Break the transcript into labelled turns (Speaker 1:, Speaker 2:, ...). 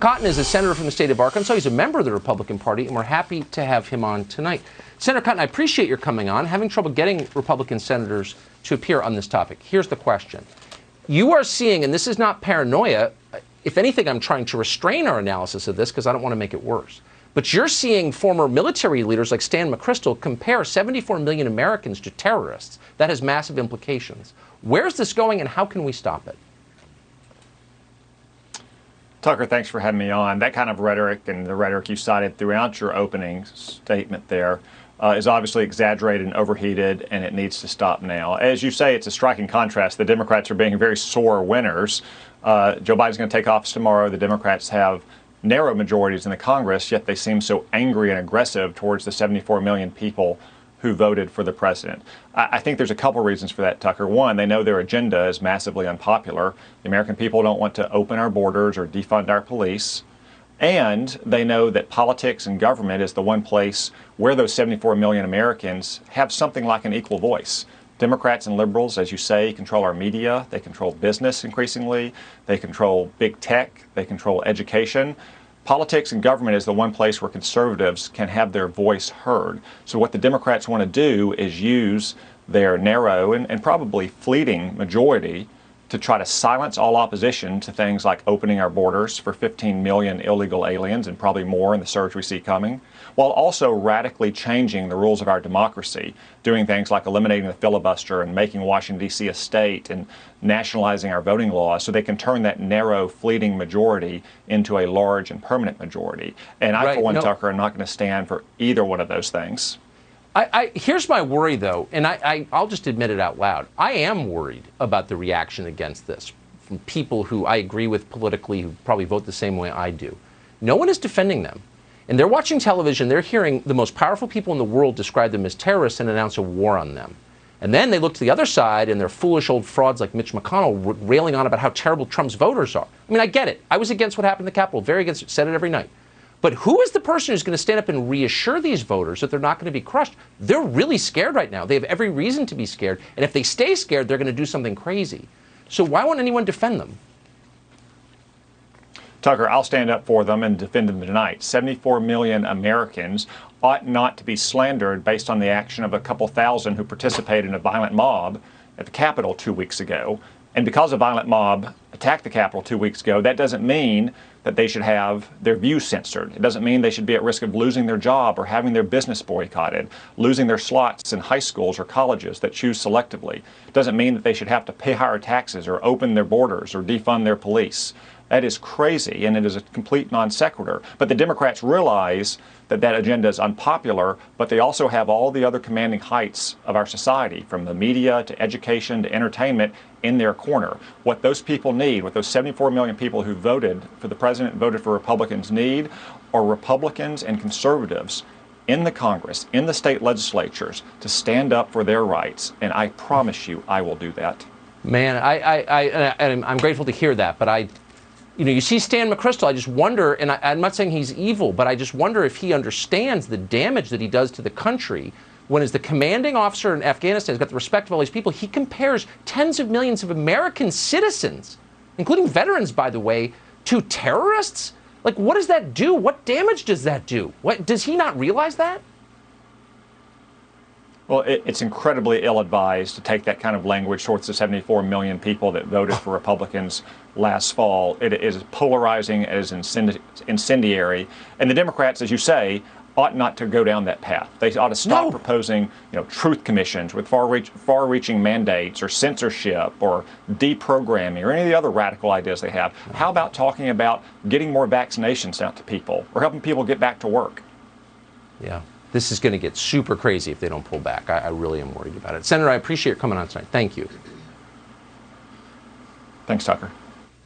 Speaker 1: Cotton is a senator from the state of Arkansas. He's a member of the Republican Party, and we're happy to have him on tonight. Senator Cotton, I appreciate your coming on. Having trouble getting Republican senators to appear on this topic. Here's the question. You are seeing, and this is not paranoia, if anything, I'm trying to restrain our analysis of this because I don't want to make it worse. But you're seeing former military leaders like Stan McChrystal compare 74 million Americans to terrorists. That has massive implications. Where's this going, and how can we stop it?
Speaker 2: Tucker, thanks for having me on. That kind of rhetoric and the rhetoric you cited throughout your opening statement there is obviously exaggerated and overheated, and it needs to stop now. As you say, it's a striking contrast. The Democrats are being very sore winners. Joe Biden's going to take office tomorrow. The Democrats have narrow majorities in the Congress, yet they seem so angry and aggressive towards the 74 million people who voted for the president. I think there's a couple reasons for that, Tucker. One, they know their agenda is massively unpopular. The American people don't want to open our borders or defund our police. And they know that politics and government is the one place where those 74 million Americans have something like an equal voice. Democrats and liberals, as you say, control our media. They control business increasingly. They control big tech. They control education. Politics and government is the one place where conservatives can have their voice heard. So what the Democrats want to do is use their narrow and probably fleeting majority to try to silence all opposition to things like opening our borders for 15 million illegal aliens and probably more in the surge we see coming, while also radically changing the rules of our democracy, doing things like eliminating the filibuster and making Washington, D.C. a state and nationalizing our voting laws so they can turn that narrow, fleeting majority into a large and permanent majority. And I, for one, Tucker, am not going to stand for either one of those things.
Speaker 1: Here's my worry, though, and I'll just admit it out loud. I am worried about the reaction against this from people who I agree with politically, who probably vote the same way I do. No one is defending them. And they're watching television. They're hearing the most powerful people in the world describe them as terrorists and announce a war on them. And then they look to the other side, and they're foolish old frauds like Mitch McConnell railing on about how terrible Trump's voters are. I mean, I get it. I was against what happened in the Capitol, very against it, said it every night. But who is the person who's going to stand up and reassure these voters that they're not going to be crushed? They're really scared right now. They have every reason to be scared. And if they stay scared, they're going to do something crazy. So why won't anyone defend them?
Speaker 2: Tucker, I'll stand up for them and defend them tonight. 74 million Americans ought not to be slandered based on the action of a couple thousand who participated in a violent mob at the Capitol 2 weeks ago. And because a violent mob attacked the Capitol 2 weeks ago, that doesn't mean that they should have their views censored. It doesn't mean they should be at risk of losing their job or having their business boycotted, losing their slots in high schools or colleges that choose selectively. It doesn't mean that they should have to pay higher taxes or open their borders or defund their police. That is crazy, and it is a complete non sequitur. But the Democrats realize that that agenda is unpopular, but they also have all the other commanding heights of our society, from the media to education to entertainment, in their corner. What those people need, what those 74 million people who voted for the president and voted for Republicans need, are Republicans and conservatives in the Congress, in the state legislatures, to stand up for their rights. And I promise you, I will do that.
Speaker 1: Man, I'm grateful to hear that, but you see Stan McChrystal, I just wonder, and I'm not saying he's evil, but I just wonder if he understands the damage that he does to the country when, as the commanding officer in Afghanistan, he's got the respect of all these people, he compares tens of millions of American citizens, including veterans, by the way, to terrorists? Like, what does that do? What damage does that do? Does he not realize that?
Speaker 2: Well, it's incredibly ill-advised to take that kind of language towards the 74 million people that voted for Republicans last fall. It is polarizing, it is incendiary. And the Democrats, as you say, ought not to go down that path. They ought to stop proposing, truth commissions with far-reaching mandates or censorship or deprogramming or any of the other radical ideas they have. How about talking about getting more vaccinations out to people or helping people get back to work?
Speaker 1: Yeah. This is going to get super crazy if they don't pull back. I really am worried about it. Senator, I appreciate your coming on tonight. Thank you.
Speaker 2: Thanks, Tucker.